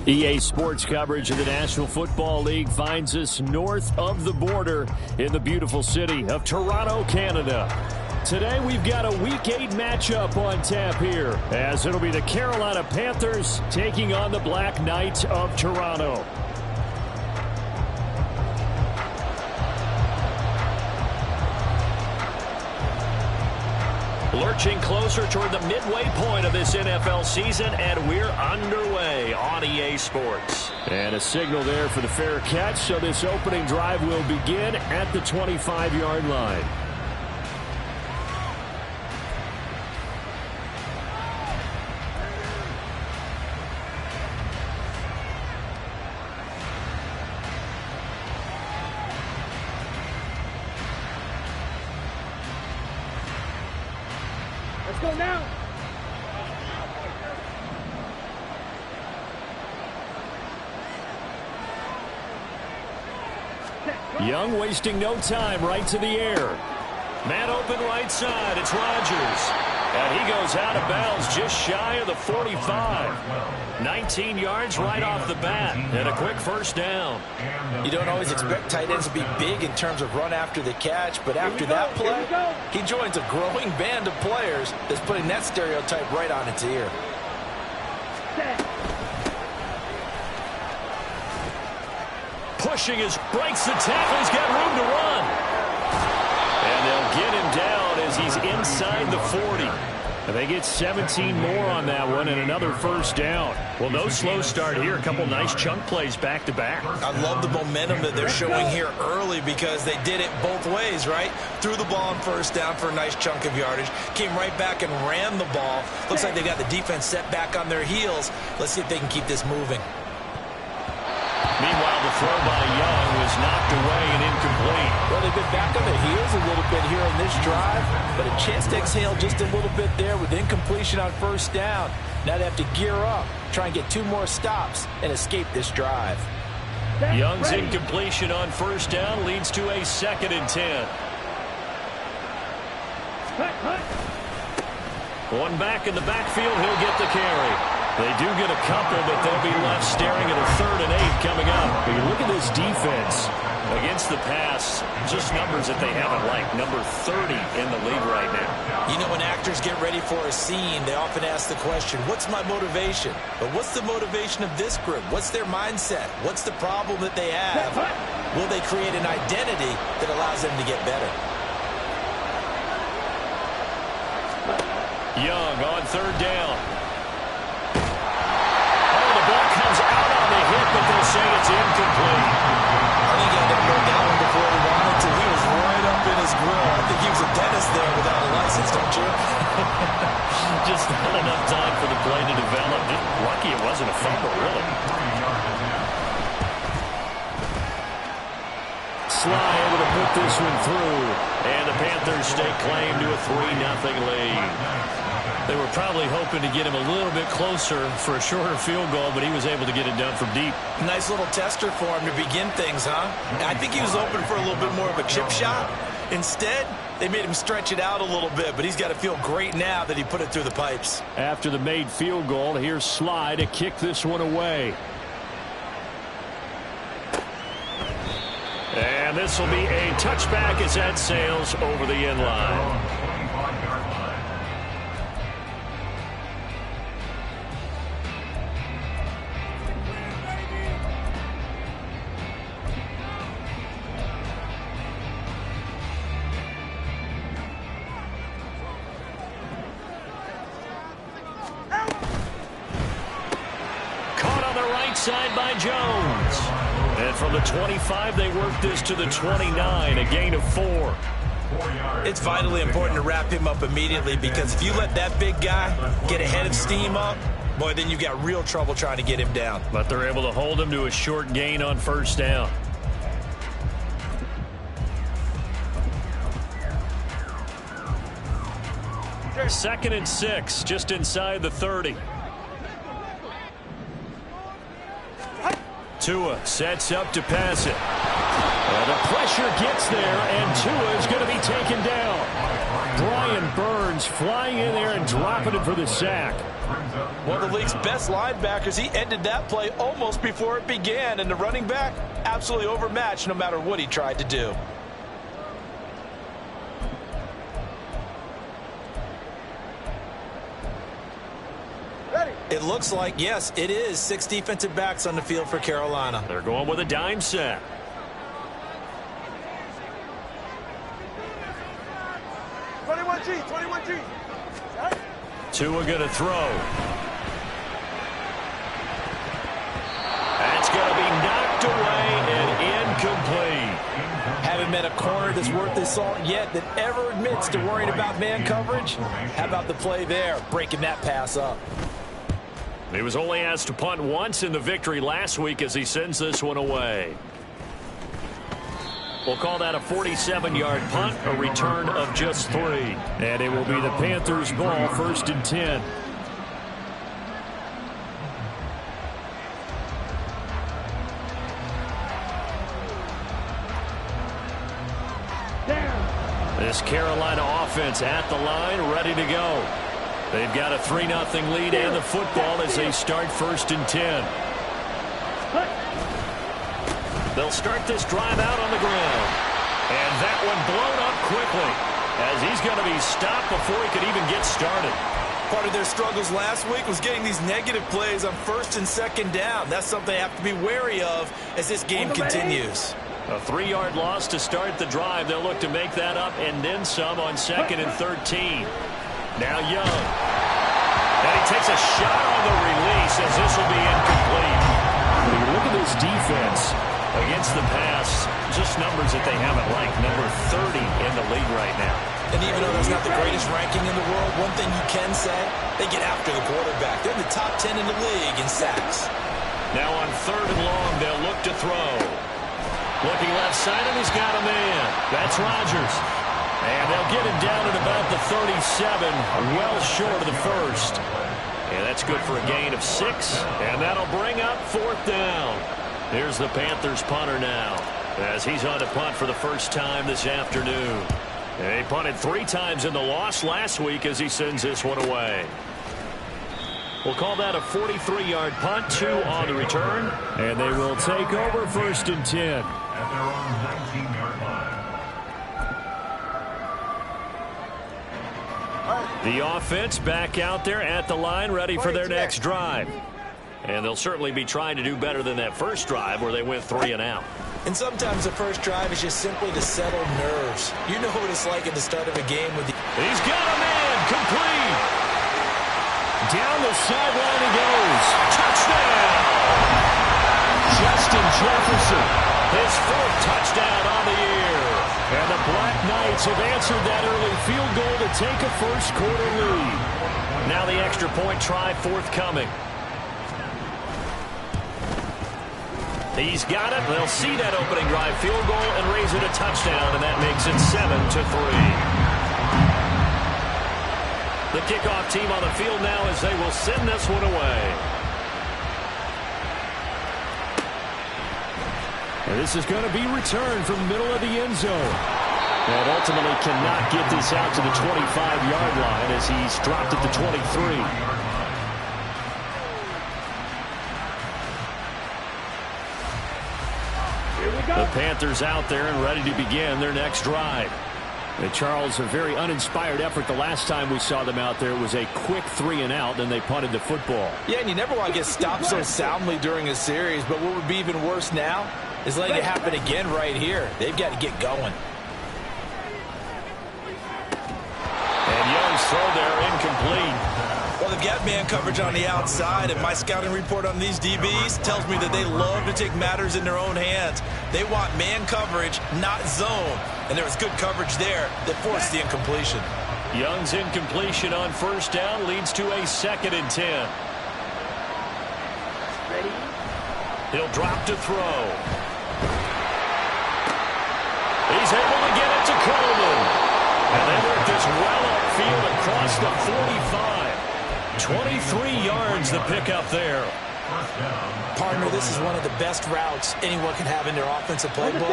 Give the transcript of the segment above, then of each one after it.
EA Sports coverage of the National Football League finds us north of the border in the beautiful city of Toronto, Canada. Today we've got a Week 8 matchup on tap here, as it'll be the Carolina Panthers taking on the Black Knights of Toronto. Lurching closer toward the midway point of this NFL season, and we're underway on EA Sports. And a signal there for the fair catch, so this opening drive will begin at the 25-yard line. Let's go now. Young wasting no time, right to the air. Man open right side, it's Rodgers. And he goes out of bounds just shy of the 45. 19 yards right off the bat, and a quick first down. You don't always expect tight ends to be big in terms of run after the catch, but after that play, he joins a growing band of players that's putting that stereotype right on its ear. Pushing breaks the tackle, he's got room to run. And they'll get him down as he's inside the 40. And they get 17 more on that one and another first down. Well, no slow start here. A couple nice chunk plays back-to-back. I love the momentum that they're showing here early because they did it both ways, right? Threw the ball on first down for a nice chunk of yardage. Came right back and ran the ball. Looks like they got the defense set back on their heels. Let's see if they can keep this moving. Meanwhile, the throw by Young was knocked away and incomplete. Well, they've been back on their heels a little bit here on this drive, but a chance to exhale just a little bit there with incompletion on first down. Now they have to gear up, try and get 2 more stops, and escape this drive. Young's incompletion on first down leads to a 2nd and 10. One back in the backfield, he'll get the carry. They do get a couple, but they'll be left staring at a 3rd and 8 coming up. When you look at this defense against the pass, just numbers that they haven't liked. Number 30 in the league right now. You know, when actors get ready for a scene, they often ask the question, what's my motivation? But what's the motivation of this group? What's their mindset? What's the problem that they have? Will they create an identity that allows them to get better? Young on 3rd down. But they'll say it's incomplete. I think he had to go down before he wanted to. He was right up in his grill. I think he was a dentist there without a license, don't you? Just not enough time for the play to develop. Just lucky it wasn't a fumble, really. Sly able to put this one through. And the Panthers stake claim to a 3-0 lead. They were probably hoping to get him a little bit closer for a shorter field goal, but he was able to get it done from deep. Nice little tester for him to begin things, huh? I think he was open for a little bit more of a chip shot. Instead, they made him stretch it out a little bit, but he's got to feel great now that he put it through the pipes. After the made field goal, here's Sly to kick this one away. And this will be a touchback as that sails over the end line. Side by Jones. And from the 25, they work this to the 29, a gain of 4. It's vitally important to wrap him up immediately because if you let that big guy get ahead of steam up, boy, then you've got real trouble trying to get him down. But they're able to hold him to a short gain on first down. They're 2nd and 6, just inside the 30. Tua sets up to pass it. Well, the pressure gets there, and Tua is going to be taken down. Brian Burns flying in there and dropping it for the sack. One of the league's best linebackers. He ended that play almost before it began. And the running back, absolutely overmatched no matter what he tried to do. It looks like, yes, it is 6 defensive backs on the field for Carolina. They're going with a dime set. Tua going to throw. That's going to be knocked away and incomplete. Haven't met a corner that's worth his salt yet that ever admits to worrying about man coverage. How about the play there, breaking that pass up? He was only asked to punt once in the victory last week as he sends this one away. We'll call that a 47-yard punt, a return of just 3. And it will be the Panthers' ball, 1st and 10. This Carolina offense at the line, ready to go. They've got a 3-0 lead and the football as they start 1st and 10. They'll start this drive out on the ground. And that one blown up quickly as he's going to be stopped before he could even get started. Part of their struggles last week was getting these negative plays on 1st and 2nd down. That's something they have to be wary of as this game continues. A 3-yard loss to start the drive. They'll look to make that up and then some on 2nd and 13. Now Young. And he takes a shot on the release as this will be incomplete. When you look at this defense against the pass, just numbers that they haven't liked. Number 30 in the league right now. And even though that's not the greatest ranking in the world, one thing you can say, they get after the quarterback. They're in the top 10 in the league in sacks. Now on 3rd and long, they'll look to throw. Looking left side, and he's got a man. That's Rodgers. And they'll get him down at about the 37, well short of the 1st. And that's good for a gain of 6, and that'll bring up 4th down. Here's the Panthers punter now as he's on to punt for the first time this afternoon. And he punted 3 times in the loss last week as he sends this one away. We'll call that a 43-yard punt, 2 on the return. And they will take over 1st and 10. At their own 19-yard line. The offense back out there at the line, ready for their next drive. And they'll certainly be trying to do better than that first drive where they went 3 and out. And sometimes the first drive is just simply to settle nerves. You know what it's like at the start of a game with the... He's got a man, complete. Down the sideline he goes. Touchdown! Justin Jefferson, his 4th touchdown on the year. And the Black Knights have answered that early field goal to take a first-quarter lead. Now the extra point try forthcoming. He's got it. They'll see that opening drive field goal and raise it a touchdown, and that makes it 7-3. The kickoff team on the field now as they will send this one away. And this is going to be returned from the middle of the end zone. And ultimately cannot get this out to the 25-yard line as he's dropped at the 23. The Panthers out there and ready to begin their next drive. And Charles, a very uninspired effort the last time we saw them out there. It was a quick 3 and out, then they punted the football. Yeah, and you never want to get stopped so soundly during a series, but what would be even worse now is letting it happen again right here. They've got to get going. And Young's throw there incomplete. Well, they've got man coverage on the outside, and my scouting report on these DBs tells me that they love to take matters in their own hands. They want man coverage, not zone. And there was good coverage there that forced the incompletion. Young's incompletion on 1st down leads to a 2nd and 10. Ready? He'll drop to throw. He's able to get it to Coleman. And they work this well upfield across the 45. 23 yards the pickup there. Partner, this is one of the best routes anyone can have in their offensive playbook.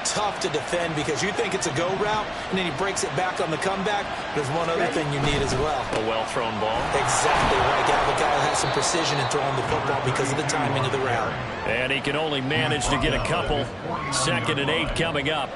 tough to defend because you think it's a go route, and then he breaks it back on the comeback. There's one other thing you need as well. A well-thrown ball. Exactly right. Got the guy who has some precision in throwing the football because of the timing of the route. And he can only manage to get a couple. 2nd and 8 coming up.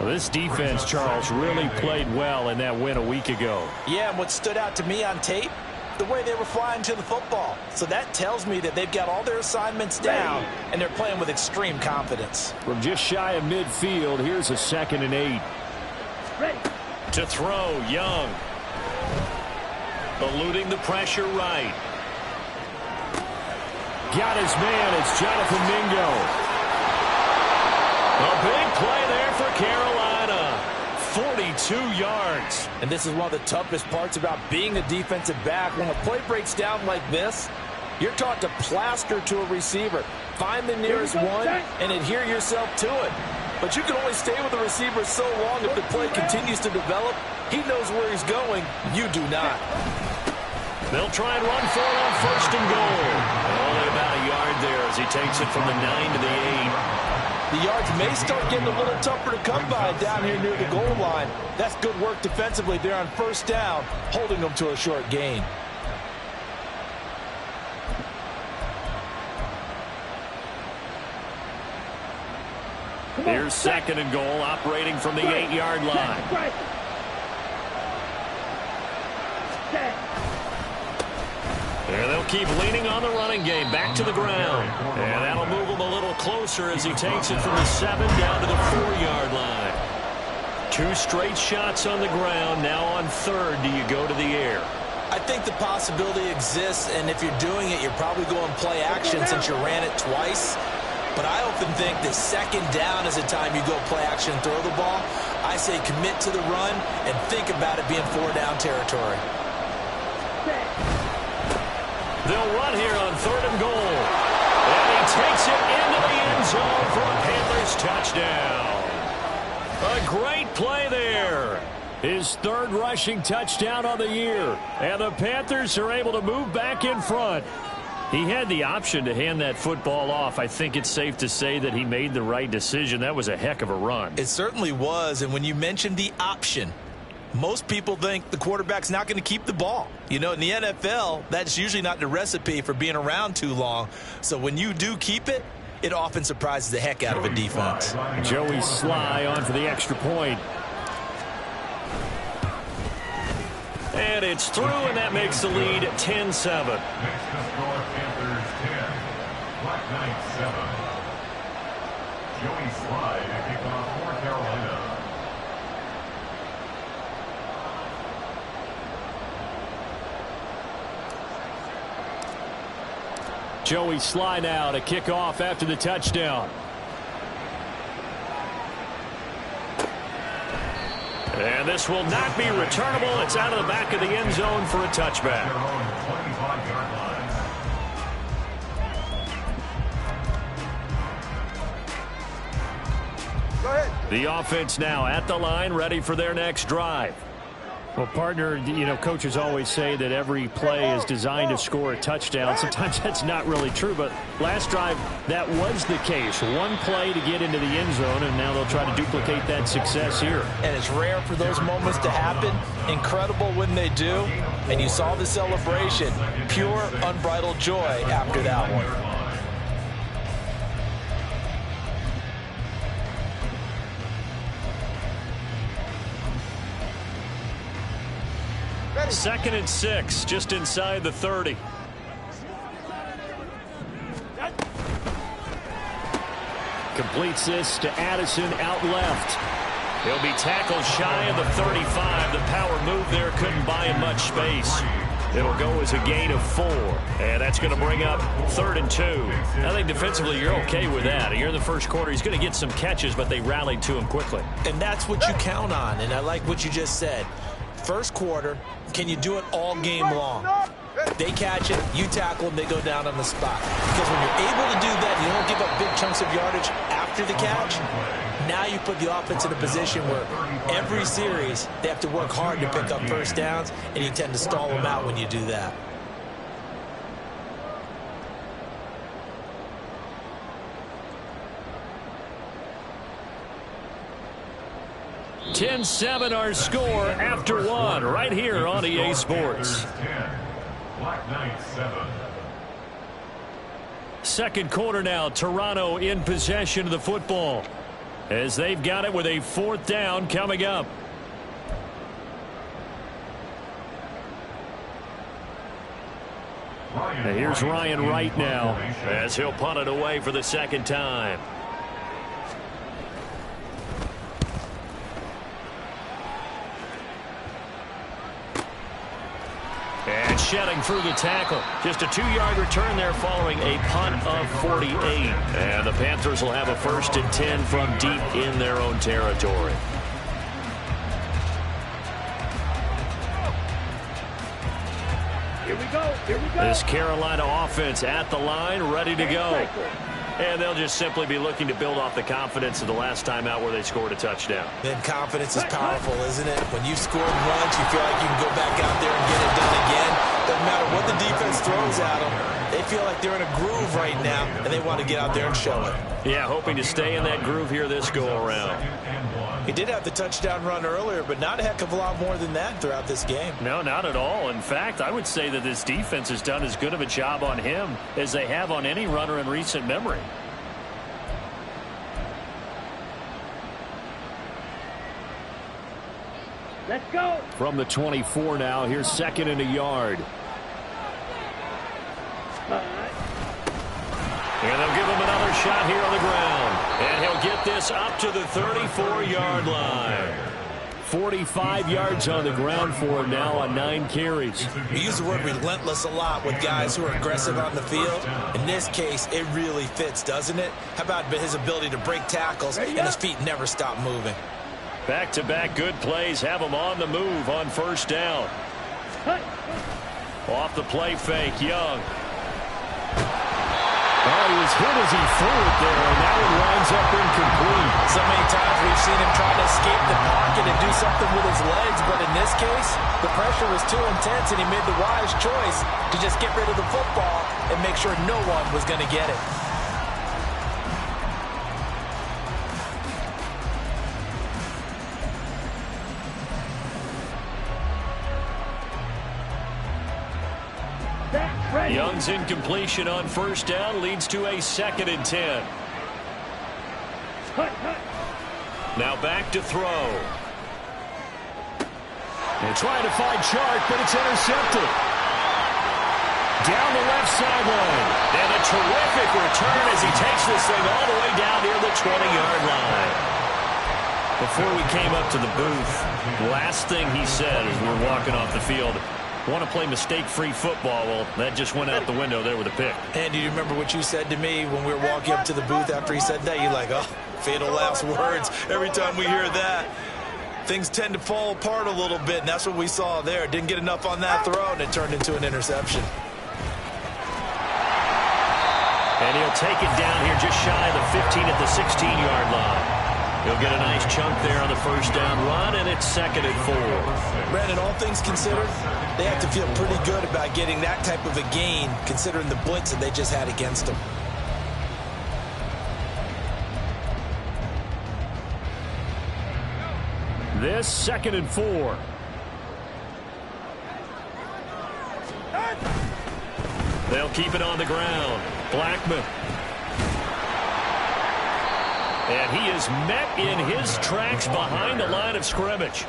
Well, this defense, Charles, really played well in that win a week ago. Yeah, and what stood out to me on tape, the way they were flying to the football. So that tells me that they've got all their assignments down, and they're playing with extreme confidence. From just shy of midfield, here's a 2nd and 8. Ready. To throw, Young. Eluding the pressure right. Got his man. It's Jonathan Mingo. A big play there for Carolina. 42 yards. And this is one of the toughest parts about being a defensive back. When a play breaks down like this, you're taught to plaster to a receiver. Find the nearest one and adhere yourself to it. But you can only stay with the receiver so long if the play continues to develop. He knows where he's going. You do not. They'll try and run for it on 1st and goal. Only about a yard there as he takes it from the 9 to the 8. The yards may start getting a little tougher to come by down here near the goal line. That's good work defensively there on 1st down, holding them to a short gain. Here's 2nd and goal, operating from the 8-yard line. And they'll keep leaning on the running game back to the ground. And that'll move him a little closer as he takes it from the 7 down to the 4-yard line. 2 straight shots on the ground. Now on 3rd, do you go to the air? I think the possibility exists, and if you're doing it, you're probably going play action since you ran it twice. But I often think that 2nd down is the time you go play action and throw the ball. I say commit to the run and think about it being 4-down territory. They'll run here on 3rd and goal. And he takes it into the end zone for a Panthers touchdown. A great play there. His 3rd rushing touchdown on the year. And the Panthers are able to move back in front. He had the option to hand that football off. I think it's safe to say that he made the right decision. That was a heck of a run. It certainly was. And when you mentioned the option, most people think the quarterback's not going to keep the ball. You know, in the NFL, that's usually not the recipe for being around too long. So when you do keep it, it often surprises the heck out of a defense. Joey Sly on for the extra point. And it's through, and that makes the lead 10-7. Next to score, Panthers 10, Black Knights 7. Joey Sly to kick off for Carolina. Joey Sly now to kick off after the touchdown. And this will not be returnable. It's out of the back of the end zone for a touchback. The offense now at the line, ready for their next drive. Well, partner, you know, coaches always say that every play is designed to score a touchdown. Sometimes that's not really true, but last drive, that was the case. One play to get into the end zone, and now they'll try to duplicate that success here. And it's rare for those moments to happen. Incredible when they do. And you saw the celebration. Pure, unbridled joy after that one. 2nd and 6, just inside the 30. Completes this to Addison out left. He'll be tackled shy of the 35. The power move there couldn't buy him much space. It'll go as a gain of 4. And that's going to bring up 3rd and 2. I think defensively you're okay with that. Here in the first quarter, he's going to get some catches, but they rallied to him quickly. And that's what you count on, and I like what you just said. First quarter, can you do it all game long? They catch it, you tackle them, they go down on the spot. Because when you're able to do that, you don't give up big chunks of yardage after the catch. Now you put the offense in a position where every series they have to work hard to pick up first downs, and you tend to stall them out when you do that. 10-7 our score after one right here on EA Sports. Black Knights 7. Second quarter now. Toronto in possession of the football as they've got it with a 4th down coming up. And here's Ryan Wright now as he'll punt it away for the second time. And shedding through the tackle. Just a 2-yard return there following a punt of 48. And the Panthers will have a 1st and 10 from deep in their own territory. Here we go. Here we go. This Carolina offense at the line, ready to go. And they'll just simply be looking to build off the confidence of the last time out where they scored a touchdown. Then confidence is powerful, isn't it? When you scored once, you feel like you can go back out there and get it done again. Doesn't matter what the defense throws at them. They feel like they're in a groove right now, and they want to get out there and show it. Yeah, hoping to stay in that groove here this go-around. He did have the touchdown run earlier, but not a heck of a lot more than that throughout this game. No, not at all. In fact, I would say that this defense has done as good of a job on him as they have on any runner in recent memory. Let's go. From the 24 now, here's 2nd and a yard. And they'll give him another shot here on the ground. And he'll get this up to the 34-yard line. 45 yards on the ground for him now on 9 carries. We use the word relentless a lot with guys who are aggressive on the field. In this case, it really fits, doesn't it? How about his ability to break tackles and his feet never stop moving? Back-to-back good plays have him on the move on 1st down. Off the play fake, Young. Oh, he was hit as he threw it there, and that one winds up incomplete. So many times we've seen him try to escape the pocket and do something with his legs, but in this case, the pressure was too intense, and he made the wise choice to just get rid of the football and make sure no one was going to get it. Young's incompletion on 1st down leads to a 2nd and 10. Now back to throw. They're trying to find Chark, but it's intercepted. Down the left sideline. And a terrific return as he takes this thing all the way down near the 20-yard line. Before we came up to the booth, last thing he said as we were walking off the field, want to play mistake-free football. Well, that just went out the window there with a pick. And do you remember what you said to me when we were walking up to the booth after he said that? You're like, oh, fatal last words. Every time we hear that, things tend to fall apart a little bit, and that's what we saw there. Didn't get enough on that throw, and it turned into an interception. And he'll take it down here just shy of the 15 at the 16-yard line. He'll get a nice chunk there on the 1st down run, and it's 2nd and 4. Brandon, all things considered, they have to feel pretty good about getting that type of a gain, considering the blitz that they just had against them. This 2nd and 4. They'll keep it on the ground. Blackman. And he is met in his tracks behind the line of scrimmage.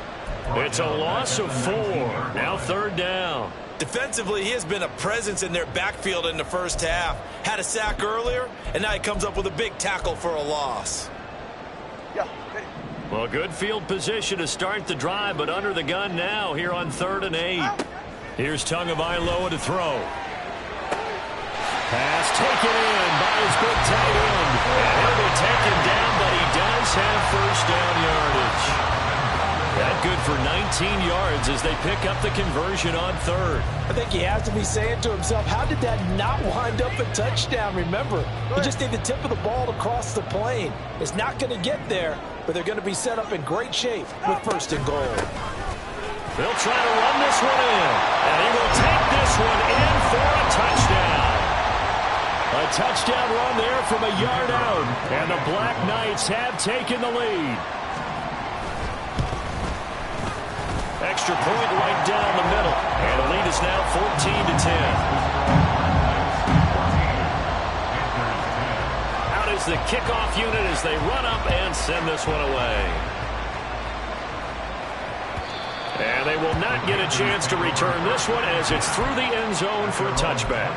It's a loss of 4. Now 3rd down. Defensively, he has been a presence in their backfield in the 1st half. Had a sack earlier, and now he comes up with a big tackle for a loss. Well, good field position to start the drive, but under the gun now here on 3rd and 8. Here's Tagovailoa to throw. Pass taken in by his big tight end. And he'll be taken down, but he does have 1st down yardage. That good for 19 yards as they pick up the conversion on 3rd. I think he has to be saying to himself, how did that not wind up a touchdown? Remember, he just need the tip of the ball to cross the plane. It's not going to get there, but they're going to be set up in great shape with 1st and goal. They'll try to run this one in, and he will take this one in for a touchdown. A touchdown run there from a yard out, and the Black Knights have taken the lead. extra point right down the middle. And the lead is now 14-10. Out is the kickoff unit as they run up and send this one away. And they will not get a chance to return this one as it's through the end zone for a touchback.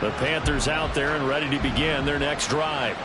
The Panthers out there and ready to begin their next drive.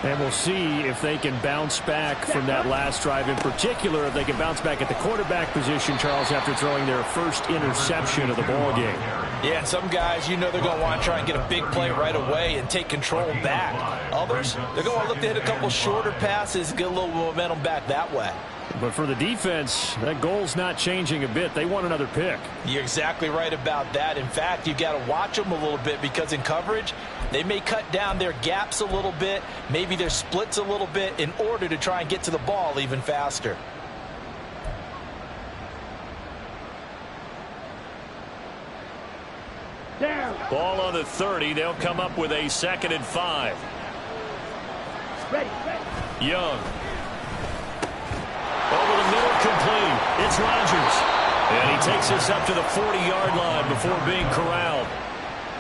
And we'll see if they can bounce back from that last drive. In particular, if they can bounce back at the quarterback position, Charles, after throwing their first interception of the ball game. Yeah, and some guys, you know, they're going to want to try and get a big play right away and take control back. Others, they're going to look to hit a couple shorter passes, get a little momentum back that way. But for the defense, that goal's not changing a bit. They want another pick. You're exactly right about that. In fact, you've got to watch them a little bit because in coverage, they may cut down their gaps a little bit, maybe their splits a little bit in order to try and get to the ball even faster. Down. Ball on the 30. They'll come up with a 2nd and 5. Ready. Young. Over the middle, complete. It's Rodgers. And he takes us up to the 40-yard line before being corralled.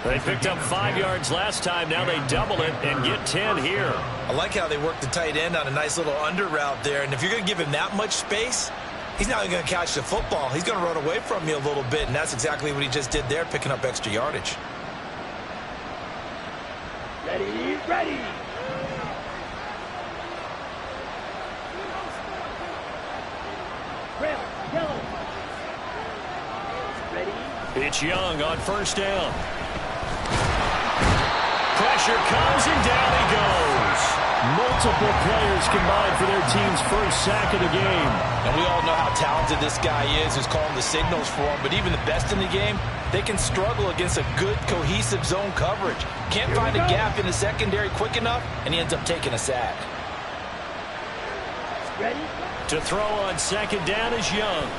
They picked up 5 yards last time. Now they double it and get 10 here. I like how they work the tight end on a nice little under route there. And if you're going to give him that much space, he's not going to catch the football. He's going to run away from you a little bit, and that's exactly what he just did there, picking up extra yardage. Ready. Red, yellow. Ready. It's Young on 1st down. Pressure comes and down he goes. Multiple players combined for their team's first sack of the game. And we all know how talented this guy is who's calling the signals for him. But even the best in the game, they can struggle against a good, cohesive zone coverage. Can't find a gap in the secondary quick enough, and he ends up taking a sack. Ready. To throw on 2nd down is Young.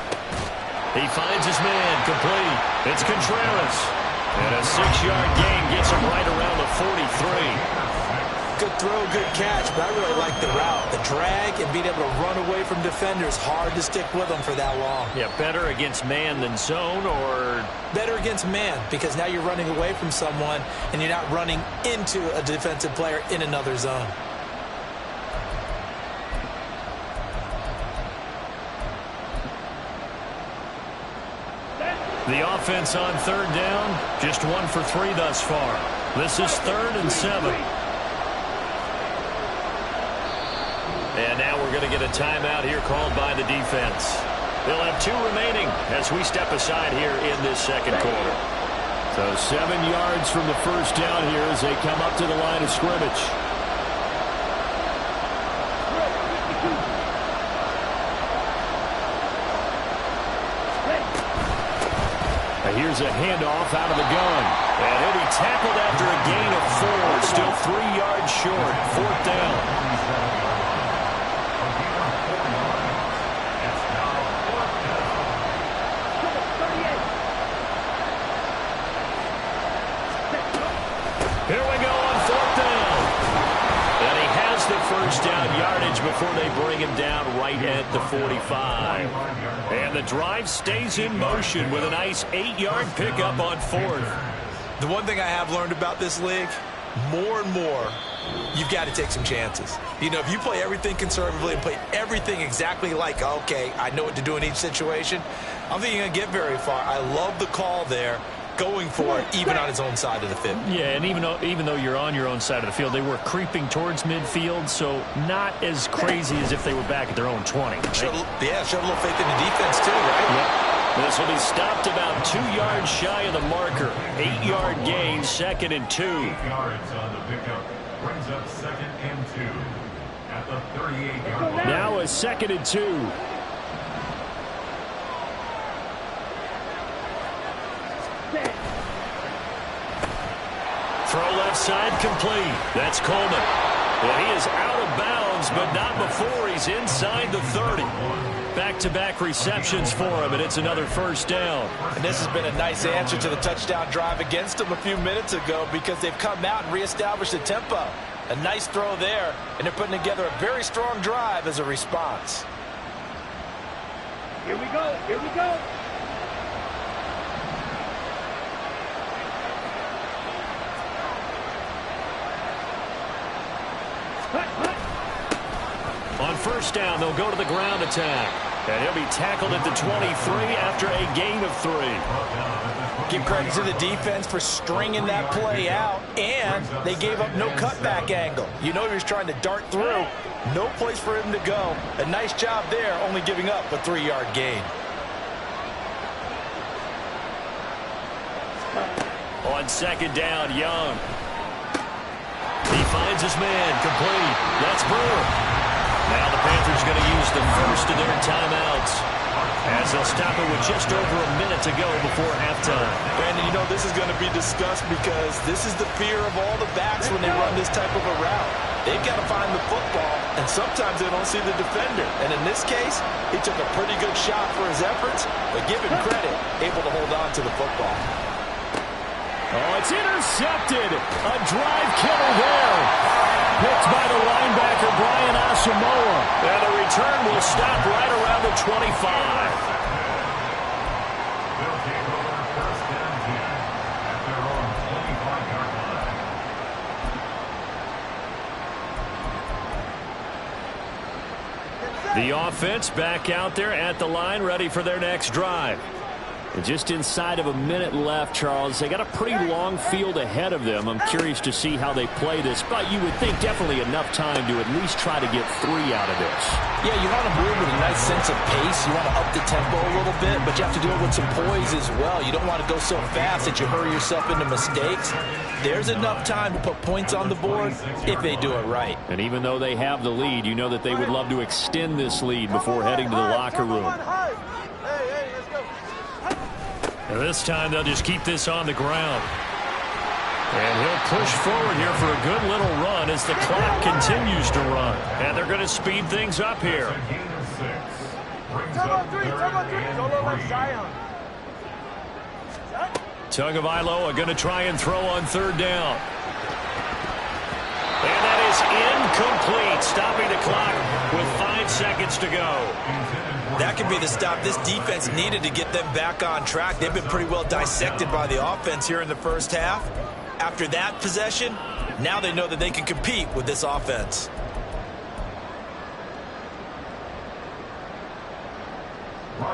He finds his man, complete. It's Contreras. And a 6-yard gain gets him right around the 43. Good throw, good catch, but I really like the route. The drag and being able to run away from defenders, hard to stick with them for that long. Yeah, better against man than zone, or? Better against man, because now you're running away from someone and you're not running into a defensive player in another zone. The offense on 3rd down, just 1 for 3 thus far. This is 3rd and 7. And now we're going to get a timeout here called by the defense. They'll have 2 remaining as we step aside here in this 2nd quarter. So 7 yards from the 1st down here as they come up to the line of scrimmage. Here's a handoff out of the gun. And he'll be tackled after a gain of 4. Still 3 yards short. 4th down. Here we go on 4th down. And he has the 1st down yardage before they bring him down right at the 45. And the drive stays in motion with a nice 8-yard pickup on 4th. The one thing I have learned about this league, more and more, you've got to take some chances. You know, if you play everything conservatively and play everything exactly like, okay, I know what to do in each situation, I don't think you're going to get very far. I love the call there, going for it, even on his oon side of the field. Yeah, and even though you're on your own side of the field, they were creeping towards midfield, so not as crazy as if they were back at their own 20. Right? Showed a little faith in the defense too, right? Yep. This will be stopped about 2 yards shy of the marker. 8-yard gain, 2nd and 2. 8 yards on the pickup brings up 2nd and 2 at the 38-yard line. Now a 2nd and 2. Throw left side complete. That's Coleman. Well, he is out of bounds, but not before he's inside the 30. Back-to-back receptions for him, and it's another 1st down. And this has been a nice answer to the touchdown drive against them a few minutes ago because they've come out and reestablished the tempo. A nice throw there, and they're putting together a very strong drive as a response. Here we go. Here we go. On first down, they'll go to the ground attack. And he'll be tackled at the 23 after a gain of 3. Give credit to the defense for stringing that play out, and they gave up no cutback angle. You know he was trying to dart through. No place for him to go. A nice job there, only giving up a 3-yard gain. On second down, Young. He finds his man, complete. That's Brewer. Now the Panthers going to use the first of their timeouts as they'll stop it with just over a minute to go before halftime. Brandon, you know this is going to be discussed because this is the fear of all the backs when they run this type of a route. They've got to find the football, and sometimes they don't see the defender. And in this case, he took a pretty good shot for his efforts, but give him credit, able to hold on to the football. Oh, it's intercepted. A drive killer there. Picked by the linebacker, Brian Asamoah. And the return will stop right around the 25. They'll take over first and 10 at their own 25-yard line. The offense back out there at the line, ready for their next drive. And just inside of a minute left, Charles. They got a pretty long field ahead of them. I'm curious to see how they play this, but you would think definitely enough time to at least try to get 3 out of this. Yeah, you want to move with a nice sense of pace. You want to up the tempo a little bit, but you have to do it with some poise as well. You don't want to go so fast that you hurry yourself into mistakes. There's enough time to put points on the board if they do it right. And even though they have the lead, you know that they would love to extend this lead before heading to the locker room. And this time they'll just keep this on the ground. And he'll push forward here for a good little run as the clock continues to run. And they're going to speed things up here. Tagovailoa going to try and throw on third down. And that is incomplete, stopping the clock with 5 seconds to go. That could be the stop this defense needed to get them back on track. They've been pretty well dissected by the offense here in the first half. After that possession, now they know that they can compete with this offense.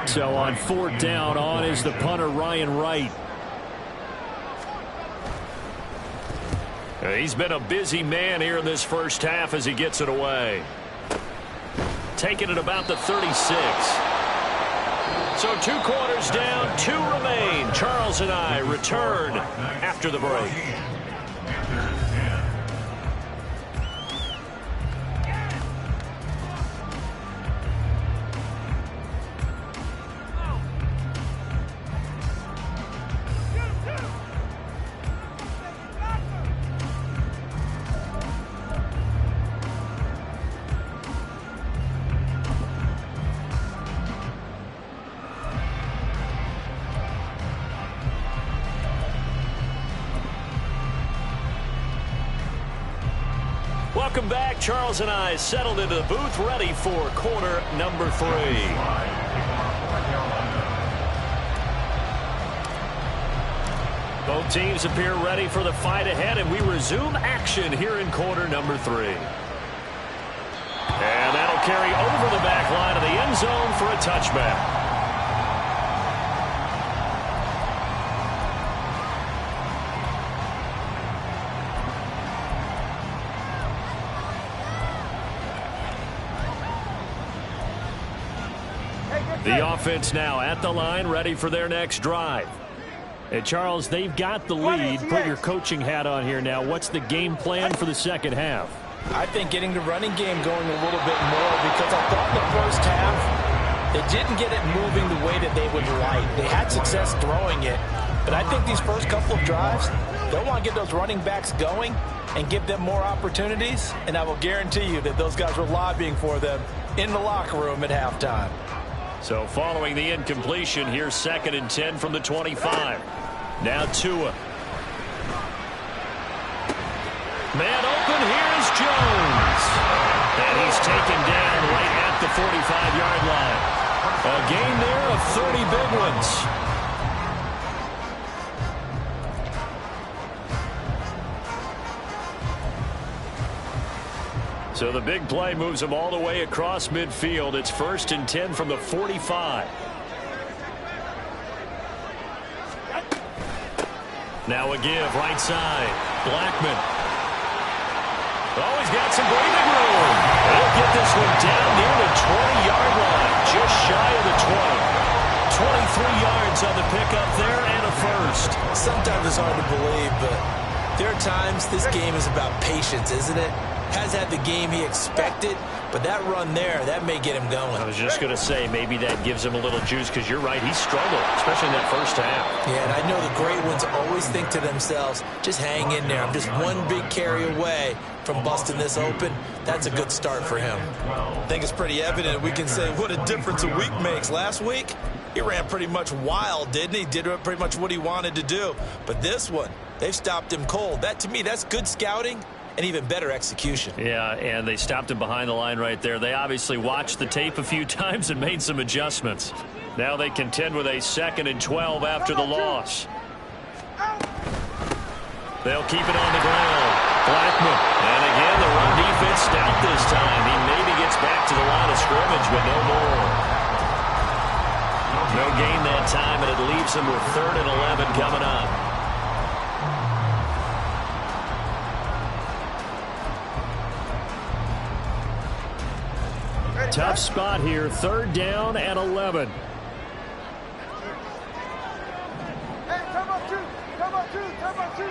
So on fourth down, on is the punter, Ryan Wright. He's been a busy man here in this first half as he gets it away. Taking it about the 36. So 2 quarters down, 2 remain. Charles and I return after the break. Welcome back. Charles and I settled into the booth, ready for quarter number 3. Both teams appear ready for the fight ahead, and we resume action here in quarter number 3. And that'll carry over the back line of the end zone for a touchback. The offense now at the line, ready for their next drive. And Charles, they've got the lead. Put your coaching hat on here now. What's the game plan for the second half? I think getting the running game going a little bit more, because I thought the first half they didn't get it moving the way that they would like. They had success throwing it, but I think these first couple of drives, they'll want to get those running backs going and give them more opportunities, and I will guarantee you that those guys were lobbying for them in the locker room at halftime. So following the incompletion, here's 2nd and 10 from the 25. Now Tua. Man open, here's taken down right at the 45-yard line. A gain there of 30 big ones. So the big play moves them all the way across midfield. It's 1st and 10 from the 45. Now a give, right side. Blackman. Oh, he's got some breathing room. He'll get this one down near the 20-yard line, just shy of the 20. 23 yards on the pickup there and a first. Sometimes it's hard to believe, but there are times this game is about patience, isn't it? Has had the game he expected, but that run there, that may get him going. I was just going to say, maybe that gives him a little juice, because you're right, he struggled, especially in that first half. Yeah, and I know the great ones always think to themselves, just hang in there. I'm just one big carry away from busting this open. That's a good start for him. I think it's pretty evident. We can say what a difference a week makes. Last week, he ran pretty much wild, didn't he? Did pretty much what he wanted to do. But this one, they've stopped him cold. That, to me, that's good scouting and even better execution. Yeah, and they stopped him behind the line right there. They obviously watched the tape a few times and made some adjustments. Now they contend with a 2nd and 12 after the loss. They'll keep it on the ground. Blackman. And again, the run defense stout this time. He maybe gets back to the line of scrimmage, but no more. No gain that time, and it leaves them with 3rd and 11 coming up. Tough spot here. 3rd down and 11. Hey, come on, two. Come on, two. Come on, two.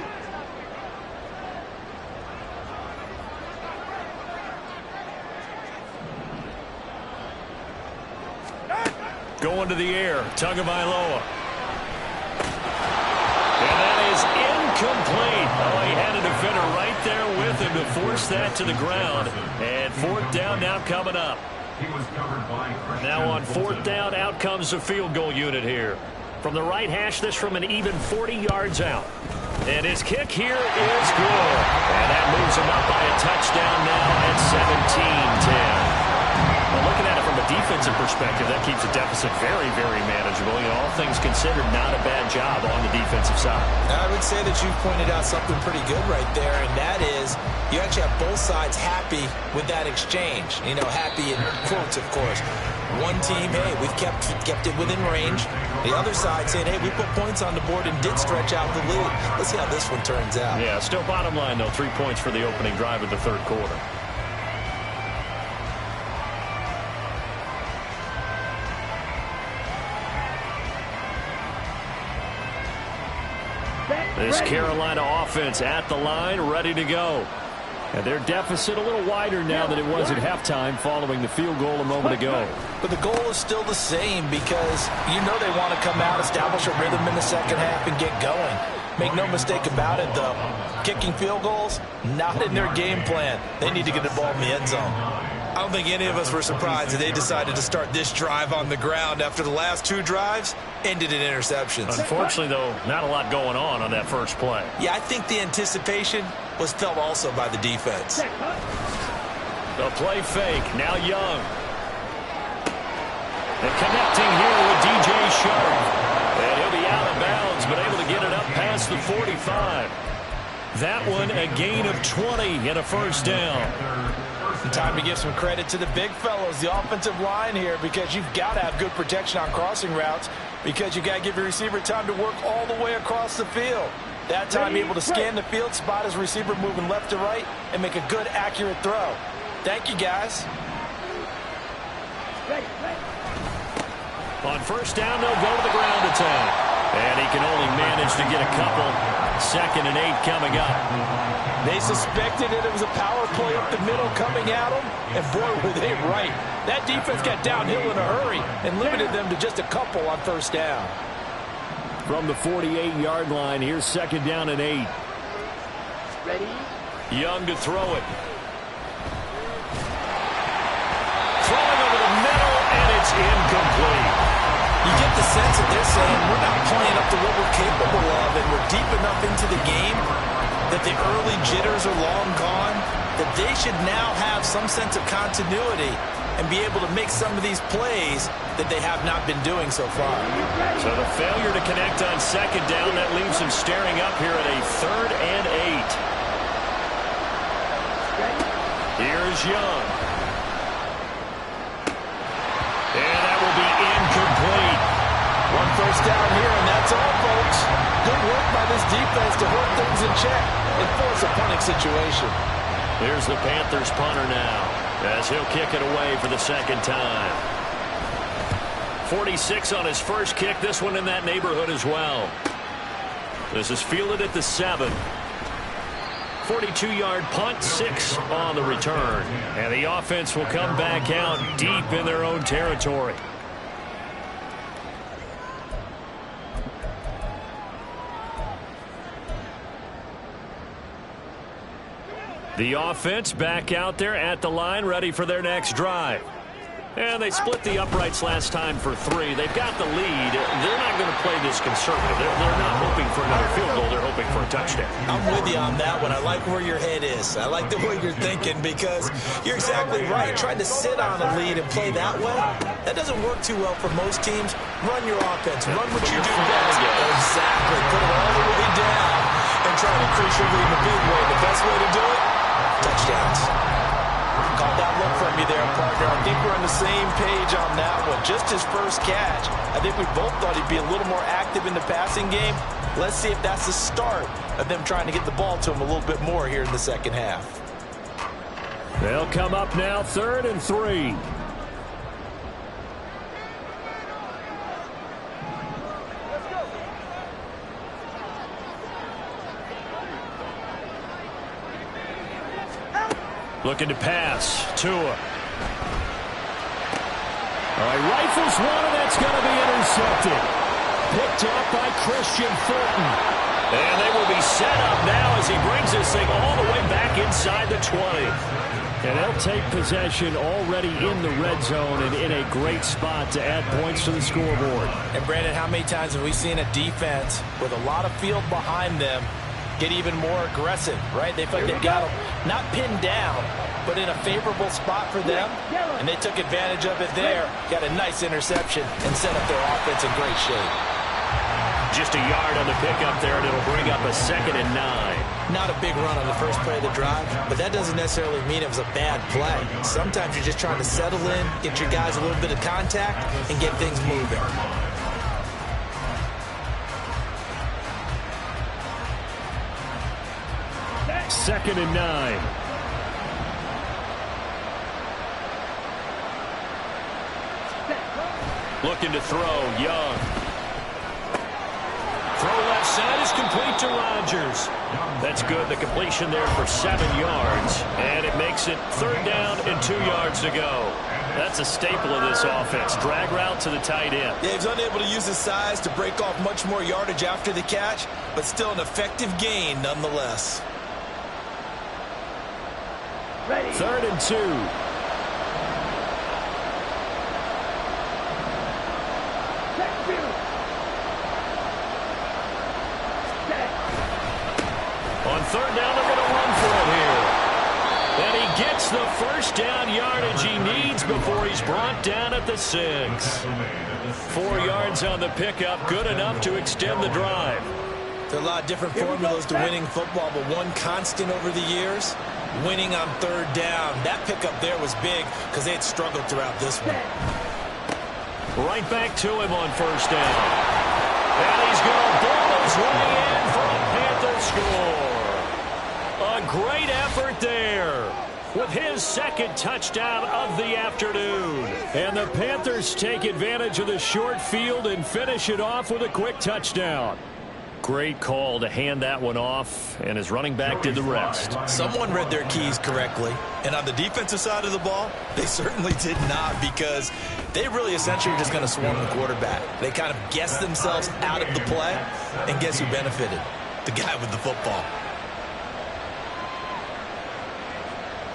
Going to the air. Tagovailoa. And that is incomplete. Oh, he had a defender right there with him to force that to the ground. And 4th down now coming up. Now on 4th down, out comes the field goal unit here. From the right hash, this from an even 40 yards out. And his kick here is good. And that moves him up by a touchdown now at 17-10. Well, looking at it from a defensive perspective, that keeps the deficit very, very manageable. You know, all things considered, not a bad job on the defensive side. I would say that you've pointed out something pretty good right there, and that is you actually have both sides happy with that exchange. You know, happy in quotes, of course. One team, hey, we've kept it within range. The other side saying, hey, we put points on the board and did stretch out the lead. Let's see how this one turns out. Yeah, still bottom line, though, 3 points for the opening drive of the 3rd quarter. This Carolina offense at the line, ready to go. And their deficit a little wider now than it was at halftime following the field goal a moment ago. But the goal is still the same, because you know they want to come out, establish a rhythm in the second half, and get going. Make no mistake about it, though. Kicking field goals, not in their game plan. They need to get the ball in the end zone. I don't think any of us were surprised that they decided to start this drive on the ground after the last 2 drives ended in interceptions. Unfortunately, though, not a lot going on that first play. Yeah, I think the anticipation was felt also by the defense. The play fake, now Young. And connecting here with DJ Sharp. And he'll be out of bounds, but able to get it up past the 45. That one a gain of 20 and a 1st down. And time to give some credit to the big fellows, the offensive line here, because you've got to have good protection on crossing routes, because you've got to give your receiver time to work all the way across the field. That time, be able to scan the field, spot his receiver moving left to right, and make a good, accurate throw. Thank you, guys. On 1st down, they'll go to the ground attack. And he can only manage to get a couple. 2nd and 8 coming up. They suspected it was a power play up the middle coming at them, and boy, were they right. That defense got downhill in a hurry and limited them to just a couple on 1st down. From the 48-yard line, here's 2nd down and 8. Ready? Young to throw it. Throwing over the middle, and it's incomplete. You get the sense that they're saying we're not playing up to what we're capable of, and we're deep enough into the game that the early jitters are long gone, that they should now have some sense of continuity and be able to make some of these plays that they have not been doing so far. So the failure to connect on second down, that leaves them staring up here at a 3rd and 8. Here's Young. And that will be incomplete. 1 first down here, and that's all, folks. Good work by this defense to hold things in check and force a punting situation. Here's the Panthers punter now, as he'll kick it away for the second time. 46 on his first kick, this one in that neighborhood as well. This is fielded at the 7. 42-yard punt, 6 on the return. And the offense will come back out deep in their own territory. The offense back out there at the line, ready for their next drive. And they split the uprights last time for 3. They've got the lead. They're not going to play this conservative. They're not hoping for another field goal. They're hoping for a touchdown. I'm with you on that one. I like where your head is. I like the way you're thinking because you're exactly right. Trying to sit on a lead and play that way, that doesn't work too well for most teams. Run your offense. Run what you do best. Exactly. Put it all the way down and try to increase your lead in a big way. The best way to do it? Touchdowns. Caught that look from you there, partner. I think we're on the same page on that one. Just his first catch. I think we both thought he'd be a little more active in the passing game. Let's see if that's the start of them trying to get the ball to him a little bit more here in the second half. They'll come up now, 3rd and 3. Looking to pass. Tua. All right, rifles one, and that's going to be intercepted. Picked up by Christian Fulton. And they will be set up now as he brings this thing all the way back inside the 20. And they'll take possession already in the red zone and in a great spot to add points to the scoreboard. And, Brandon, how many times have we seen a defense with a lot of field behind them get even more aggressive, right? They feel like they've got them not pinned down, but in a favorable spot for them, and they took advantage of it there, got a nice interception, and set up their offense in great shape. Just a yard on the pickup there, and it'll bring up a 2nd and 9. Not a big run on the first play of the drive, but that doesn't necessarily mean it was a bad play. Sometimes you're just trying to settle in, get your guys a little bit of contact, and get things moving. 2nd and 9. Looking to throw, Young. Throw left side is complete to Rodgers. That's good. The completion there for 7 yards. And it makes it 3rd down and 2 yards to go. That's a staple of this offense. Drag route to the tight end. Yeah, he's unable to use his size to break off much more yardage after the catch, but still an effective gain nonetheless. 3rd and 2. On 3rd down, they're going to run for it here. And he gets the first down yardage he needs before he's brought down at the 6. 4 yards on the pickup, good enough to extend the drive. There are a lot of different formulas to winning football, but one constant over the years, winning on 3rd down. That pickup there was big because they had struggled throughout this one. Right back to him on 1st down. And he's going to ball his way in for a Panther score. A great effort there with his 2nd touchdown of the afternoon. And the Panthers take advantage of the short field and finish it off with a quick touchdown. Great call to hand that one off, and his running back did the rest. Someone read their keys correctly, and on the defensive side of the ball, they certainly did not, because they really essentially were just going to swarm the quarterback. They kind of guessed themselves out of the play, and guess who benefited? The guy with the football.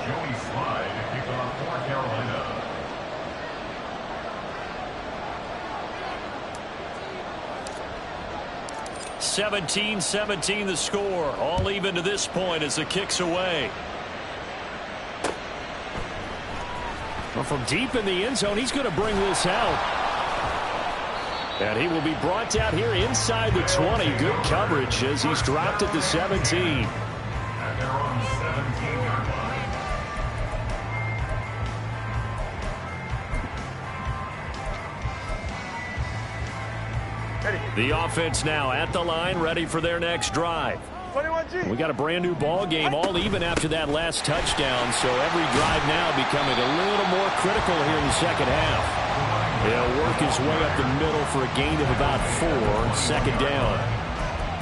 Joey Slide to kick off for Carolina. (17-17) the score. All even to this point as the kick's away. Well, from deep in the end zone, he's going to bring this out. And he will be brought down here inside the 20. Good coverage as he's dropped at the 17. And they're on the 17-yard line. The offense now at the line, ready for their next drive. 21G. We got a brand new ball game, all even after that last touchdown, so every drive now becoming a little more critical here in the second half. He'll work his way up the middle for a gain of about 4, second down.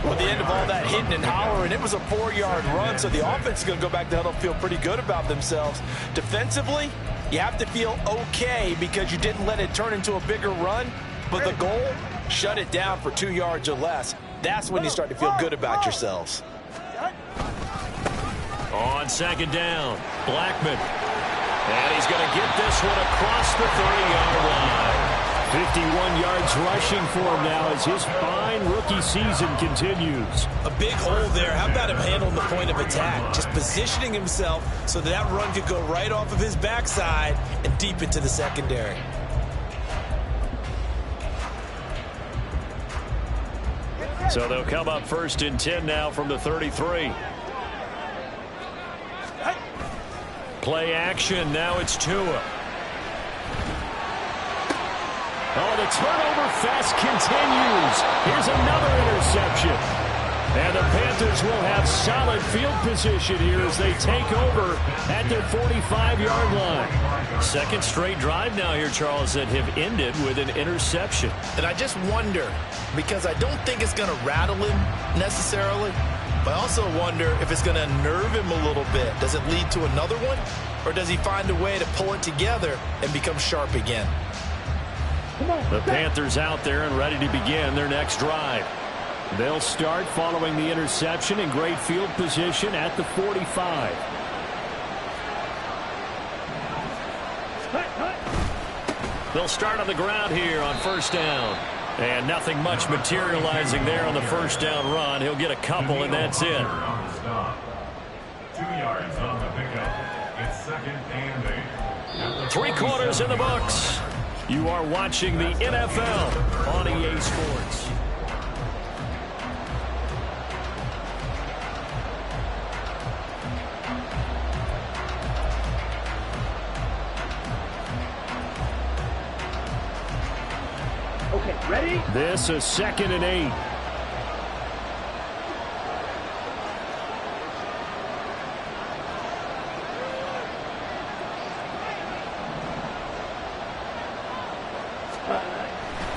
Well, at the end of all that hitting and hollering, it was a 4-yard run, so the offense is going to go back to huddle, feel pretty good about themselves. Defensively, you have to feel okay because you didn't let it turn into a bigger run, but the goal, shut it down for 2 yards or less. That's when you start to feel good about yourselves. On second down, Blackman. And he's going to get this one across the 30-yard line. 51 yards rushing for him now as his fine rookie season continues. A big hole there. How about him handling the point of attack? Just positioning himself so that run could go right off of his backside and deep into the secondary. So they'll come up 1st and 10 now from the 33. Play action. Now it's Tua. Oh, the turnover fest continues. Here's another interception. And the Panthers will have solid field position here as they take over at their 45-yard line. Second straight drive now here, Charles, that have ended with an interception. And I just wonder, because I don't think it's going to rattle him necessarily, but I also wonder if it's going to unnerve him a little bit. Does it lead to another one? Or does he find a way to pull it together and become sharp again? The Panthers out there and ready to begin their next drive. They'll start following the interception in great field position at the 45. They'll start on the ground here on first down. And nothing much materializing there on the first down run. He'll get a couple, and that's it. 2 yards on the pickup. It's 2nd and 8. 3 quarters in the books. You are watching the NFL on EA Sports. Okay, ready? This is 2nd and 8.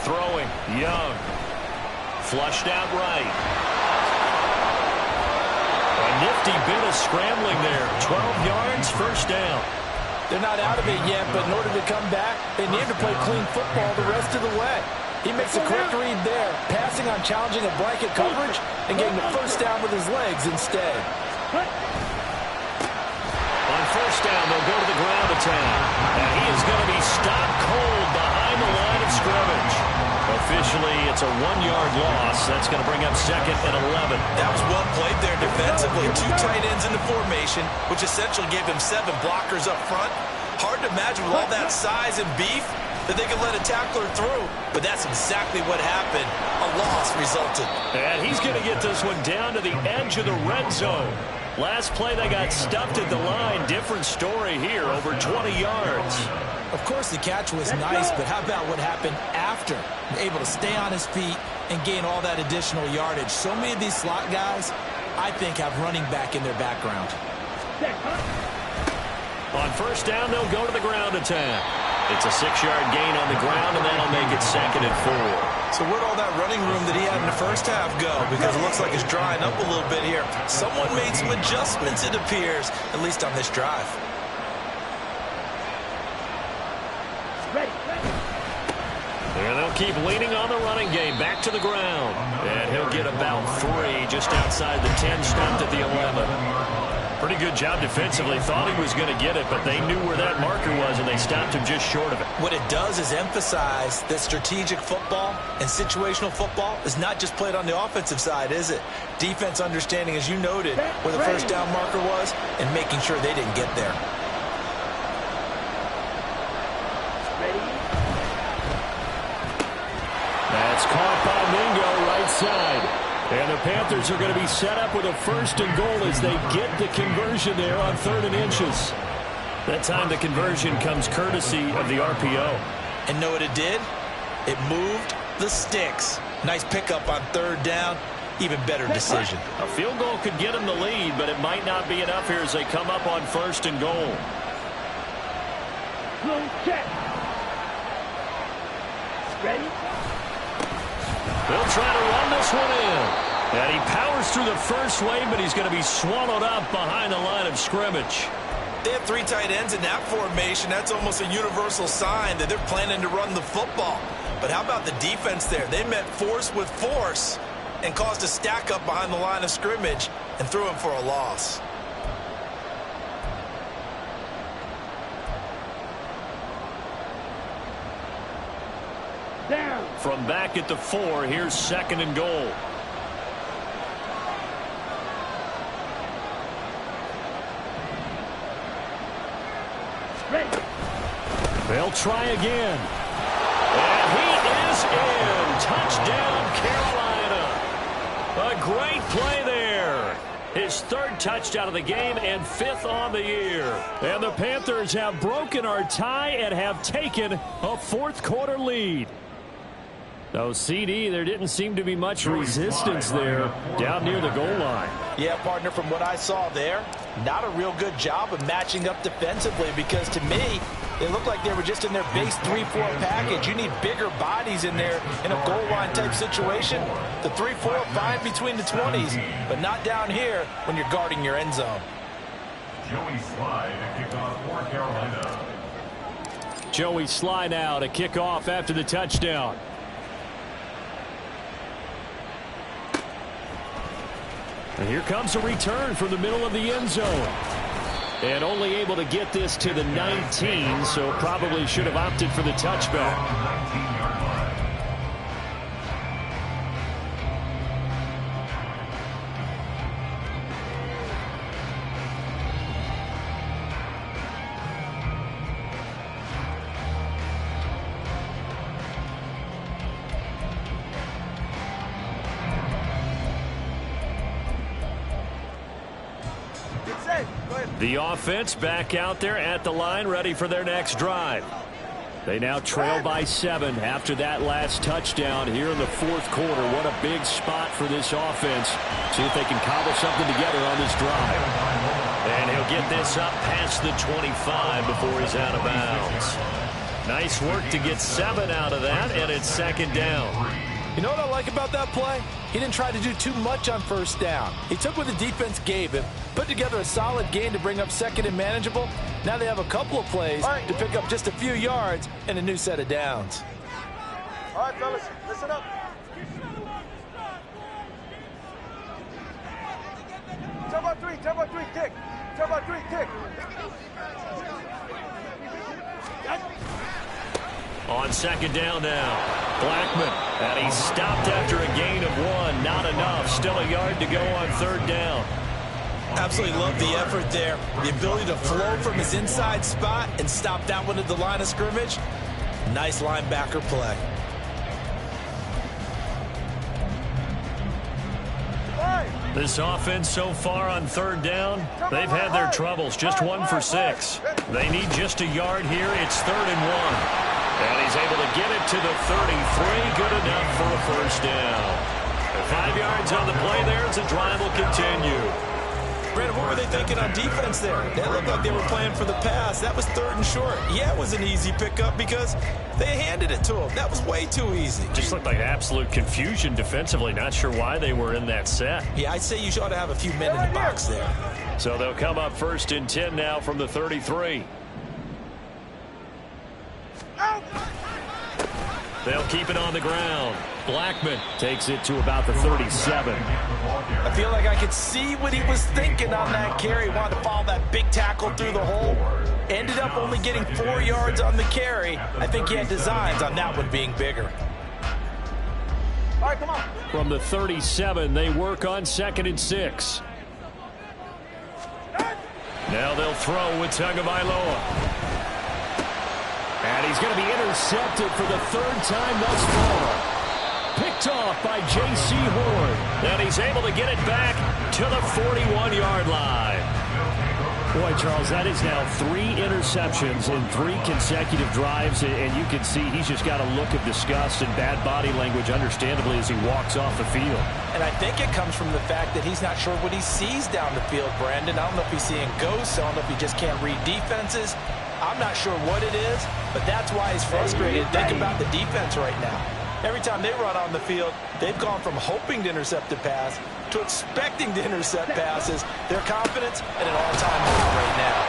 Throwing, Young. Flushed out right. A nifty bit of scrambling there. 12 yards, first down. They're not out of it yet, but in order to come back, they need to play clean football the rest of the way. He makes a correct read there, passing on challenging a blanket coverage and getting the first down with his legs instead. On first down, they'll go to the ground attack. And he is going to be stopped cold behind the line of scrimmage. Officially, it's a 1-yard loss. That's going to bring up 2nd and 11. That was well played there defensively. 2 tight ends in the formation, which essentially gave him 7 blockers up front. Hard to imagine with all that size and beef that they could let a tackler through, but that's exactly what happened. A loss resulted. And he's going to get this one down to the edge of the red zone. Last play, they got stuffed at the line. Different story here, over 20 yards. Of course, the catch was nice, but how about what happened after? Able to stay on his feet and gain all that additional yardage. So many of these slot guys, I think, have running back in their background. On first down, they'll go to the ground attack. It's a 6-yard gain on the ground, and that'll make it 2nd and 4. So where'd all that running room that he had in the first half go? Because it looks like it's drying up a little bit here. Someone made some adjustments, it appears, at least on this drive. And they'll keep leaning on the running game. Back to the ground. And he'll get about 3 just outside the 10, stopped at the 11. Pretty good job defensively. Thought he was going to get it, but they knew where that marker was, and they stopped him just short of it. What it does is emphasize that strategic football and situational football is not just played on the offensive side, is it? Defense understanding, as you noted, where the first down marker was and making sure they didn't get there. Panthers are going to be set up with a 1st and goal as they get the conversion there on 3rd and inches. That time the conversion comes courtesy of the RPO. And know what it did? It moved the sticks. Nice pickup on 3rd down. Even better decision. A field goal could get them the lead, but it might not be enough here as they come up on 1st and goal. Check. Ready? They'll try to run this one in. And he powers through the first wave, but he's going to be swallowed up behind the line of scrimmage. They have 3 tight ends in that formation. That's almost a universal sign that they're planning to run the football. But how about the defense there? They met force with force and caused a stack up behind the line of scrimmage and threw him for a loss. Down. From back at the 4, here's 2nd and goal. Ready. They'll try again. And he is in. Touchdown, Carolina. A great play there. His 3rd touchdown of the game and 5th on the year. And the Panthers have broken our tie and have taken a 4th quarter lead. Though CD, there didn't seem to be much resistance there down near the goal line. Yeah, partner, from what I saw there, not a real good job of matching up defensively because to me, they looked like they were just in their base 3-4 package. You need bigger bodies in there in a goal line type situation. The 3-4 fine between the 20s, but not down here when you're guarding your end zone. Joey Slye to kick off for Carolina. Joey Slye now to kick off after the touchdown. And here comes a return from the middle of the end zone. And only able to get this to the 19, so probably should have opted for the touchback. 19-yard line. The offense back out there at the line, ready for their next drive. They now trail by 7 after that last touchdown here in the 4th quarter. What a big spot for this offense. See if they can cobble something together on this drive. And he'll get this up past the 25 before he's out of bounds. Nice work to get 7 out of that, and it's 2nd down. You know what I like about that play? He didn't try to do too much on 1st down. He took what the defense gave him, put together a solid gain to bring up 2nd and manageable. Now they have a couple of plays to pick up just a few yards and a new set of downs. All right, fellas, listen up. Turbo 3, kick. Turbo 3, kick. On 2nd down now. Blackman, and he stopped after a gain of 1. Not enough. Still a yard to go on 3rd down. Absolutely love the effort there. The ability to flow from his inside spot and stop that one at the line of scrimmage. Nice linebacker play. This offense so far on 3rd down, they've had their troubles. Just 1 for 6. They need just a yard here. It's 3rd and 1. And he's able to get it to the 33. Good enough for a 1st down. 5 yards on the play there as the drive will continue. Brandon, what were they thinking on defense there? That looked like they were playing for the pass. That was 3rd and short. Yeah, it was an easy pickup because they handed it to him. That was way too easy. Just looked like absolute confusion defensively. Not sure why they were in that set. Yeah, I'd say you ought to have a few men in the box there. So they'll come up 1st and 10 now from the 33. They'll keep it on the ground. Blackman takes it to about the 37. I feel like I could see what he was thinking on that carry. Wanted to follow that big tackle through the hole. Ended up only getting 4 yards on the carry. I think he had designs on that one being bigger. All right, come on. From the 37, they work on 2nd and 6. Now they'll throw with Tagovailoa. And he's going to be intercepted for the 3rd time thus far. Picked picked off by J.C. Horn. And he's able to get it back to the 41-yard line. Boy, Charles, that is now 3 interceptions in 3 consecutive drives, and you can see he's just got a look of disgust and bad body language, understandably, as he walks off the field. And I think it comes from the fact that he's not sure what he sees down the field, Brandon. I don't know if he's seeing ghosts. I don't know if he just can't read defenses. I'm not sure what it is, but that's why he's frustrated. Think about the defense right now. Every time they run on the field, they've gone from hoping to intercept a pass to expecting to intercept passes. Their confidence at an all-time high right now.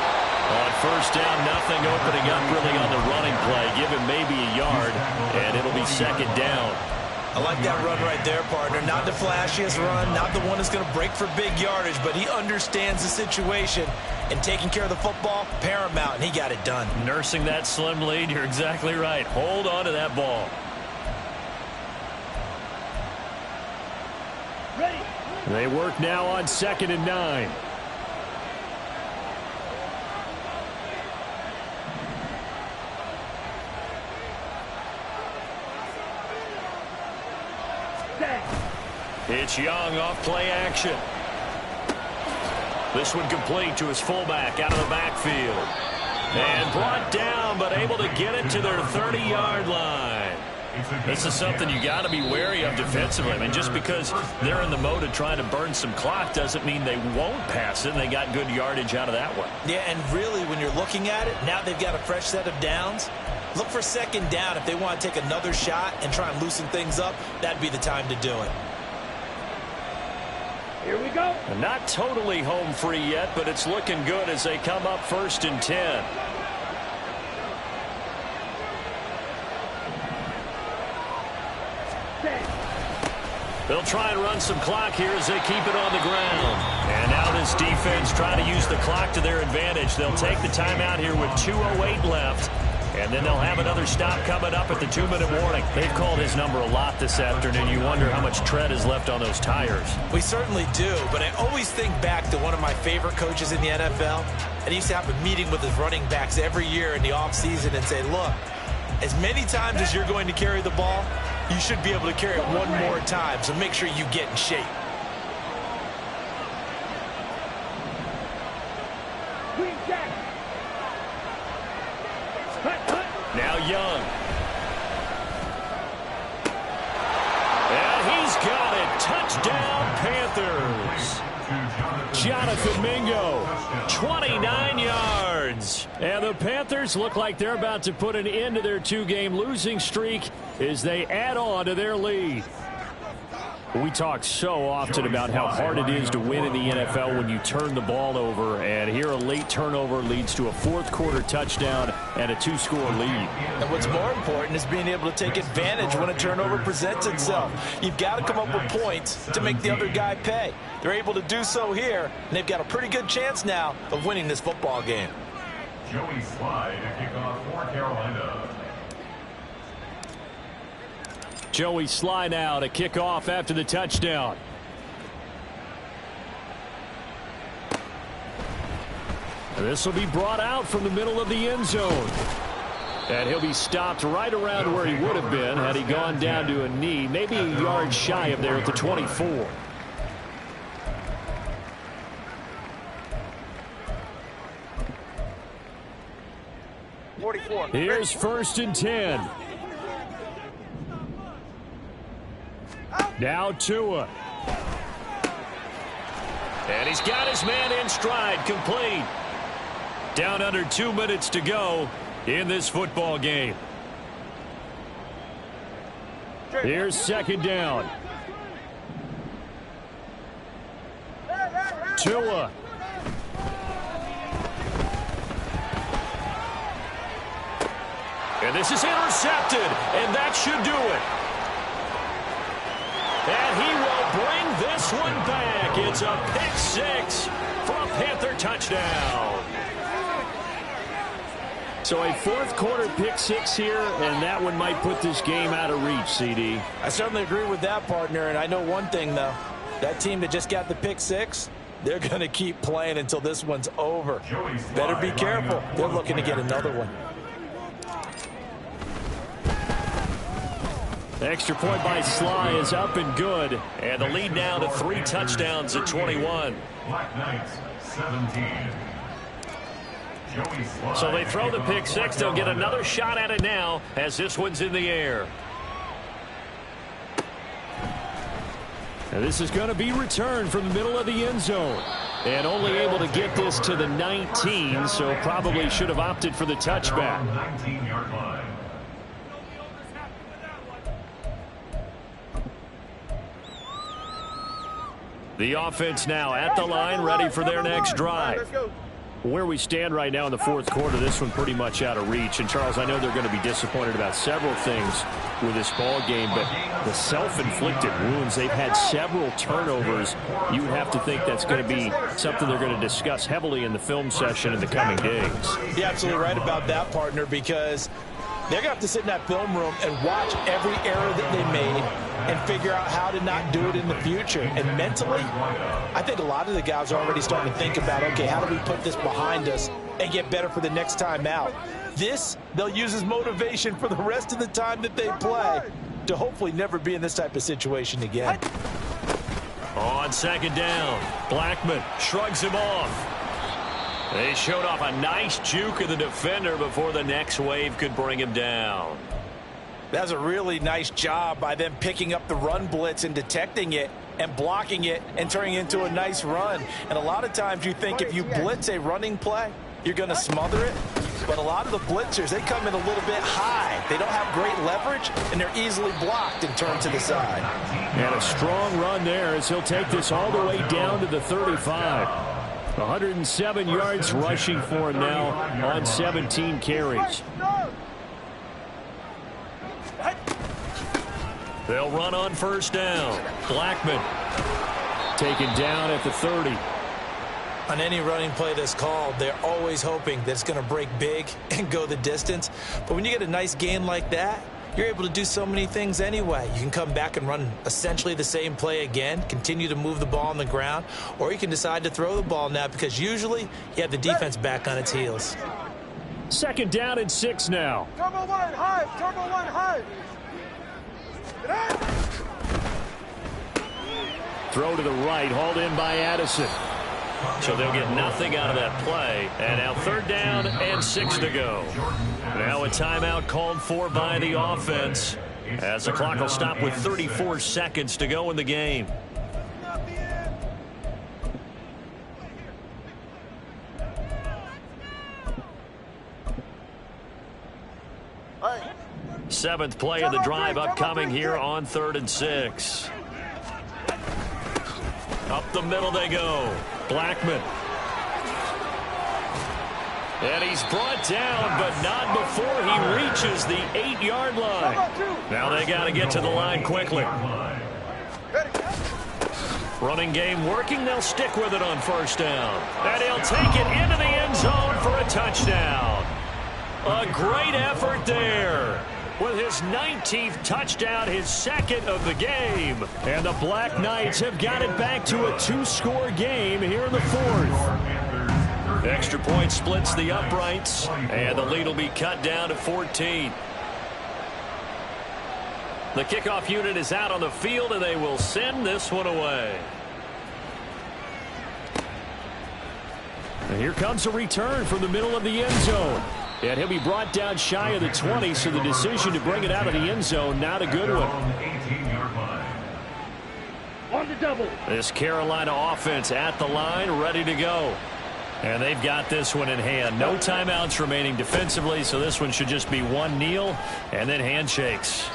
On first down, nothing opening up really on the running play. Give him maybe a yard, and it'll be second down. I like that run right there, partner. Not the flashiest run, not the one that's going to break for big yardage, but he understands the situation, and taking care of the football, paramount, and he got it done. Nursing that slim lead, you're exactly right. Hold on to that ball. They work now on 2nd and 9. It's Young off play action. This one complete to his fullback out of the backfield. And brought down, but able to get it to their 30-yard line. This is something you got to be wary of defensively. I mean, just because they're in the mode of trying to burn some clock doesn't mean they won't pass it, and they got good yardage out of that one. Yeah, and really, when you're looking at it, now they've got a fresh set of downs. Look for second down. If they want to take another shot and try and loosen things up, that'd be the time to do it. Here we go. And not totally home free yet, but it's looking good as they come up 1st and 10. They'll try and run some clock here as they keep it on the ground. And now this defense trying to use the clock to their advantage. They'll take the timeout here with 2:08 left. And then they'll have another stop coming up at the 2-minute warning. They've called his number a lot this afternoon. You wonder how much tread is left on those tires. We certainly do, but I always think back to one of my favorite coaches in the NFL. And he used to have a meeting with his running backs every year in the offseason and say, look, as many times as you're going to carry the ball, you should be able to carry it one more time, so make sure you get in shape. Now Young. And he's got it. Touchdown, Panthers. Jonathan Mingo, 29 yards. And the Panthers look like they're about to put an end to their 2-game losing streak as they add on to their lead. We talk so often about how hard it is to win in the NFL when you turn the ball over, and here a late turnover leads to a 4th-quarter touchdown and a 2-score lead. And what's more important is being able to take advantage when a turnover presents itself. You've got to come up with points to make the other guy pay. They're able to do so here, and they've got a pretty good chance now of winning this football game. Joey Slye to kick off for Carolina. Joey Slye now to kick off after the touchdown. This will be brought out from the middle of the end zone. And he'll be stopped right around where he would have been had he gone down to a knee, maybe a yard shy of there at the 24. Here's 1st and 10. Now Tua. And he's got his man in stride, complete. Down under 2 minutes to go in this football game. Here's 2nd down. Tua. And this is intercepted, and that should do it. And he will bring this one back. It's a pick 6 for a Panther touchdown. So a 4th-quarter pick 6 here, and that one might put this game out of reach, CD. I certainly agree with that, partner, and I know one thing, though. That team that just got the pick 6, they're going to keep playing until this one's over. Better be careful. They're looking to get another one. Extra point by Sly is up and good. And the lead now to 3 touchdowns at 21. Black Knights, 17. So they throw the pick six. They'll get another shot at it now as this one's in the air. And this is going to be returned from the middle of the end zone. And only able to get this to the 19, so probably should have opted for the touchback. 19-yard line. The offense now at the line, ready for their next drive. Where we stand right now in the fourth quarter, this one pretty much out of reach. And, Charles, I know they're going to be disappointed about several things with this ball game, but the self-inflicted wounds, they've had several turnovers. You would have to think that's going to be something they're going to discuss heavily in the film session in the coming days. You're absolutely right about that, partner, because they're going to have to sit in that film room and watch every error that they made and figure out how to not do it in the future. And mentally, I think a lot of the guys are already starting to think about, okay, how do we put this behind us and get better for the next time out? This, they'll use as motivation for the rest of the time that they play to hopefully never be in this type of situation again. On second down, Blackman shrugs him off. They showed off a nice juke of the defender before the next wave could bring him down. That's a really nice job by them picking up the run blitz and detecting it and blocking it and turning it into a nice run. And a lot of times you think if you blitz a running play, you're going to smother it. But a lot of the blitzers, they come in a little bit high. They don't have great leverage, and they're easily blocked and turned to the side. And a strong run there as he'll take this all the way down to the 35. 107 yards rushing for him now on 17 carries. They'll run on first down. Blackman taken down at the 30. On any running play that's called, they're always hoping that it's going to break big and go the distance. But when you get a nice gain like that, you're able to do so many things anyway. You can come back and run essentially the same play again, continue to move the ball on the ground, or you can decide to throw the ball now because usually you have the defense back on its heels. Second down and 6 now. Turbo one high, turbo one high. Throw to the right, hauled in by Addison. So they'll get nothing out of that play. And now third down and 6 to go. Now a timeout called for by the offense as the clock will stop with 34 seconds to go in the game. Seventh play of the drive upcoming here on 3rd and 6. Up the middle they go. Blackman. And he's brought down, but not before he reaches the 8-yard line. Now they got to get to the line quickly. Running game working. They'll stick with it on first down. And he'll take it into the end zone for a touchdown. A great effort there. With his 19th touchdown, his second of the game. And the Black Knights have got it back to a 2-score game here in the 4th. Extra point splits the uprights, and the lead will be cut down to 14. The kickoff unit is out on the field, and they will send this one away. And here comes a return from the middle of the end zone. And he'll be brought down shy of the 20, so the decision to bring it out of the end zone, not a good one. On the double. This Carolina offense at the line, ready to go. And they've got this one in hand. No timeouts remaining defensively, so this one should just be one kneel and then handshakes.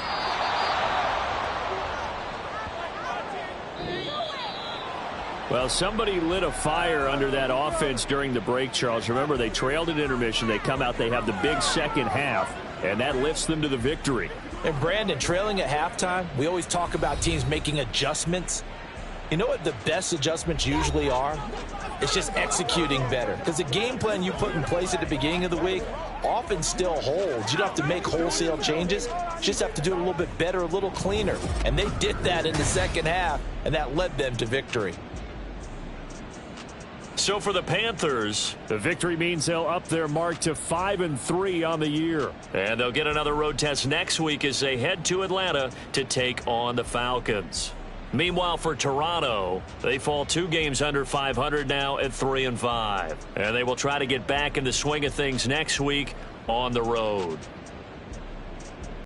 Well, somebody lit a fire under that offense during the break, Charles. Remember, they trailed at intermission. They come out, they have the big second half, and that lifts them to the victory. And, Brandon, trailing at halftime, we always talk about teams making adjustments. You know what the best adjustments usually are? It's just executing better. Because the game plan you put in place at the beginning of the week often still holds. You don't have to make wholesale changes. You just have to do it a little bit better, a little cleaner. And they did that in the second half, and that led them to victory. so for the Panthers, the victory means they'll up their mark to 5-3 on the year. And they'll get another road test next week as they head to Atlanta to take on the Falcons. Meanwhile, for Toronto, they fall 2 games under 500 now at 3-5. And they will try to get back in the swing of things next week on the road.